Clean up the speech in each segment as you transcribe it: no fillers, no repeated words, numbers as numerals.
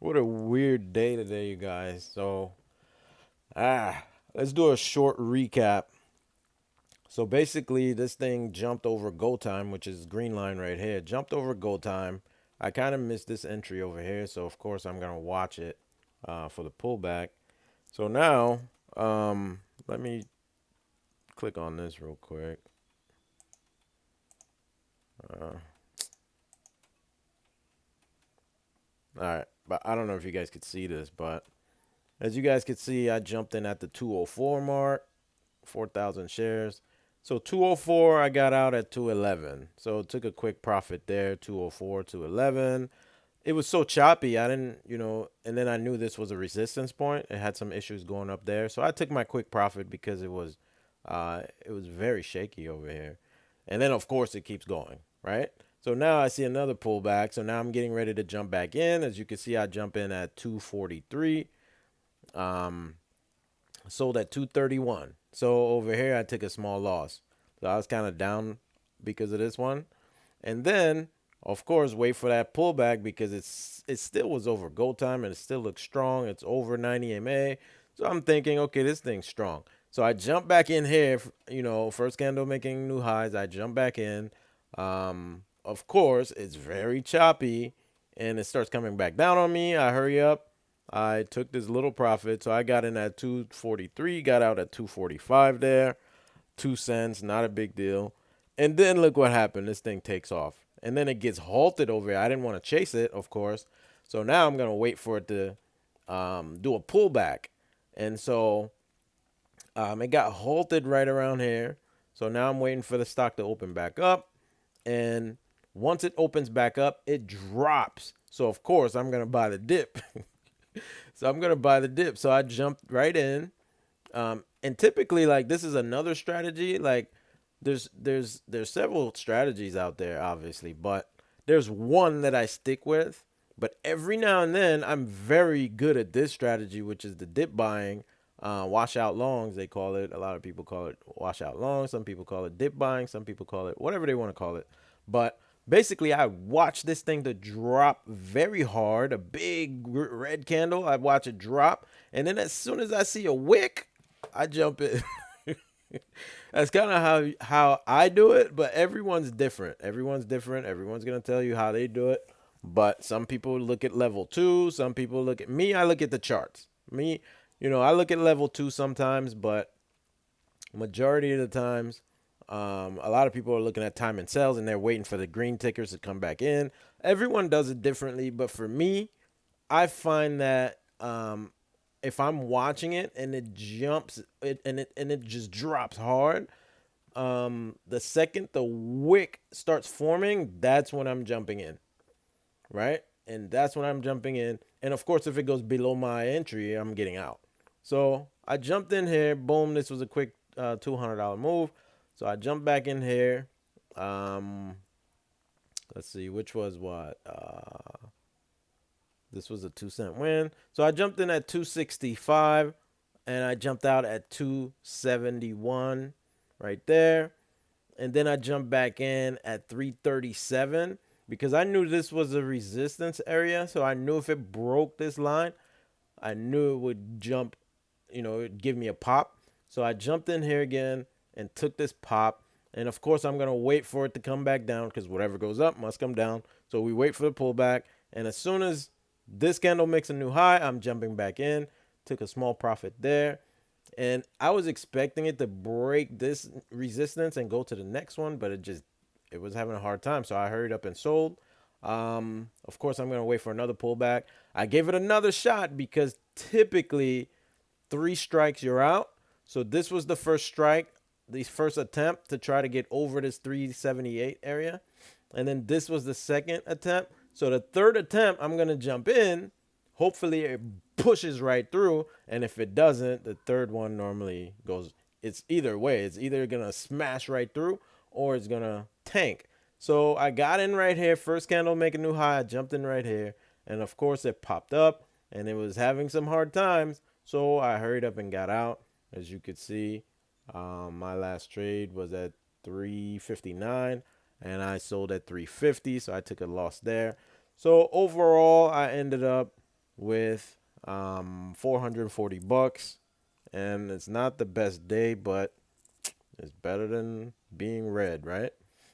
What a weird day today, you guys. Let's do a short recap. So basically, this thing jumped over go time, which is green line right here. Jumped over go time. I kind of missed this entry over here, so of course I'm gonna watch it for the pullback. So now, let me click on this real quick. Uh, all right, but I don't know if you guys could see this, but as you guys could see, I jumped in at the 204 mark. 4,000 shares. So 204, I got out at 211. So took a quick profit there, 204, 211. It was so choppy, I didn't, and then I knew this was a resistance point. It had some issues going up there. So I took my quick profit because it was very shaky over here. And then of course it keeps going, right? So now I see another pullback. So now I'm getting ready to jump back in. As you can see, I jump in at 243. Um, Sold at 231. So over here, I took a small loss. So I was kind of down because of this one. And then, of course, wait for that pullback because it still was over go time and it still looks strong. It's over 90 MA. So I'm thinking, okay, this thing's strong. So I jump back in here, first candle making new highs. I jump back in. Of course, it's very choppy and it starts coming back down on me. I hurry up. I took this little profit. So I got in at 243, got out at 245 there. 2 cents, not a big deal. And then look what happened. This thing takes off. And then it gets halted over here. I didn't want to chase it, of course. So now I'm going to wait for it to do a pullback. And so it got halted right around here. So now I'm waiting for the stock to open back up. And once it opens back up, it drops. So, of course, I'm going to buy the dip. So I'm going to buy the dip. So I jumped right in. And typically, like, this is another strategy. Like, there's several strategies out there, obviously, but there's one that I stick with. But every now and then, I'm very good at this strategy, which is the dip buying, washout longs. They call it. A lot of people call it washout longs. Some people call it dip buying. Some people call it whatever they want to call it. But basically, I watch this thing to drop very hard, a big red candle. I watch it drop, and then as soon as I see a wick, I jump in. That's kind of how I do it, but everyone's different. Everyone's different. Everyone's gonna tell you how they do it. But some people look at level two. Some people look at me. I look at the charts. Me, I look at level two sometimes, but majority of the times, a lot of people are looking at time and sales and they're waiting for the green tickers to come back in. Everyone does it differently, but for me, I find that if I'm watching it and it jumps and it just drops hard, the second the wick starts forming, that's when I'm jumping in, right? And that's when I'm jumping in. And of course, if it goes below my entry, I'm getting out. So I jumped in here. Boom! This was a quick $200 move. So I jumped back in here. Um, let's see, which was what? This was a 2 cent win. So I jumped in at 265 and I jumped out at 271 right there. And then I jumped back in at 337 because I knew this was a resistance area. So I knew if it broke this line, I knew it would jump, it'd give me a pop. So I jumped in here again and took this pop. And of course, I'm going to wait for it to come back down because whatever goes up must come down. So we wait for the pullback. And as soon as this candle makes a new high, I'm jumping back in. Took a small profit there. And I was expecting it to break this resistance and go to the next one, but it was having a hard time. So I hurried up and sold. Of course, I'm going to wait for another pullback. I gave it another shot because typically 3 strikes, you're out. So this was the first strike, the first attempt to try to get over this 378 area. And then this was the second attempt. So the third attempt, I'm going to jump in. Hopefully it pushes right through. And if it doesn't, the third one normally goes. It's either way. It's either going to smash right through or it's going to tank. So I got in right here. First candle make a new high. I jumped in right here. And of course it popped up and it was having some hard times. So I hurried up and got out. As you could see, my last trade was at 359 and I sold at 350. So I took a loss there. So overall, I ended up with 440 bucks, and it's not the best day, but it's better than being red, right?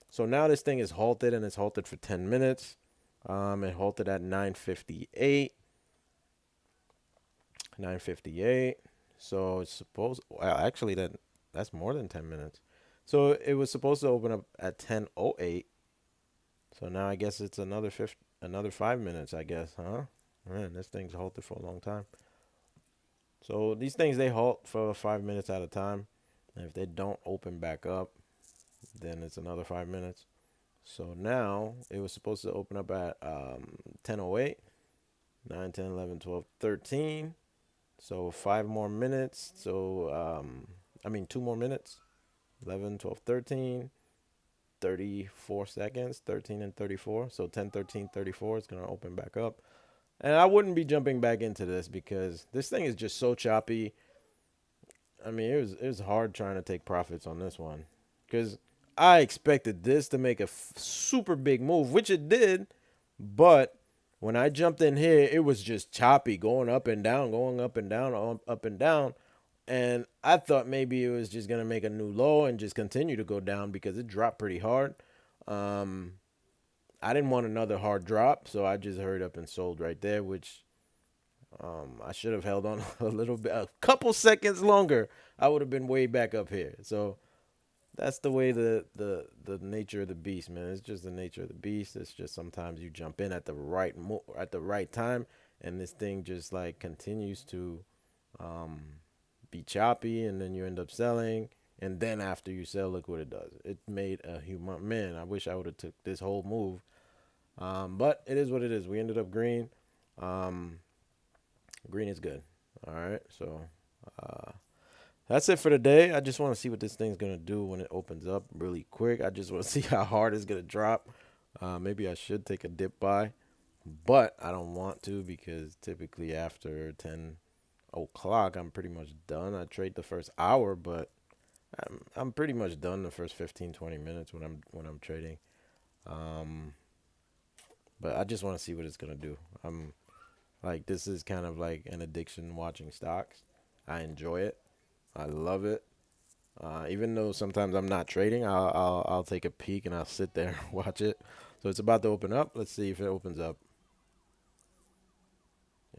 So now this thing is halted, and it's halted for 10 minutes. It halted at 9:58. 9:58. So it's supposed. Well, actually, that's more than 10 minutes. So it was supposed to open up at 10:08. So now I guess it's another 5 minutes. I guess, huh? Man, this thing's halted for a long time. So these things they halt for 5 minutes at a time, and if they don't open back up, then it's another 5 minutes. So now it was supposed to open up at 10:08, 9, 10, 11, 12, 13. So 5 more minutes. So, I mean, 2 more minutes. 11, 12, 13, 34 seconds, 13 and 34. So 10, 13, 34 is going to open back up. And I wouldn't be jumping back into this because this thing is just so choppy. I mean, it was hard trying to take profits on this one because I expected this to make a super big move, which it did. But when I jumped in here, it was just choppy, going up and down, going up and down, up and down. And I thought maybe it was just going to make a new low and just continue to go down because it dropped pretty hard. Um, I didn't want another hard drop, so I just hurried up and sold right there, which I should have held on a little bit, a couple seconds longer. I would have been way back up here. So that's the way the nature of the beast, man. It's just the nature of the beast. It's just sometimes you jump in at the at the right time, and this thing just like continues to um, be choppy, and then you end up selling. And then after you sell, look what it does. It made a human man. I wish I would have took this whole move, but it is what it is. We ended up green. Um, Green is good. All right, so. That's it for today. I just want to see what this thing's going to do when it opens up really quick. I just want to see how hard it's going to drop. Maybe I should take a dip buy, but I don't want to because typically after 10 o'clock, I'm pretty much done. I trade the first hour, but I'm pretty much done the first 15, 20 minutes when I'm trading. Um, but I just want to see what it's going to do. I'm like, this is kind of like an addiction watching stocks. I enjoy it. I love it. Even though sometimes I'm not trading, I'll take a peek and I'll sit there and watch it. So it's about to open up. Let's see if it opens up.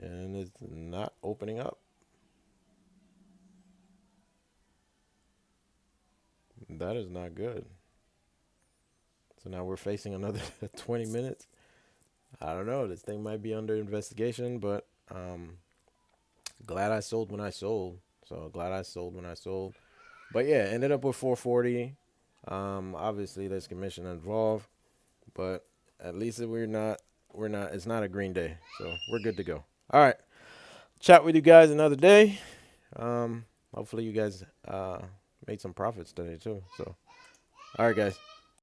And it's not opening up. That is not good. So now we're facing another 20 minutes. I don't know. This thing might be under investigation, but glad I sold when I sold. So glad I sold when I sold. But yeah, ended up with 440. Obviously there's commission involved, but at least we're not it's not a green day. So we're good to go. All right. Chat with you guys another day. Hopefully you guys made some profits today too. So all right guys.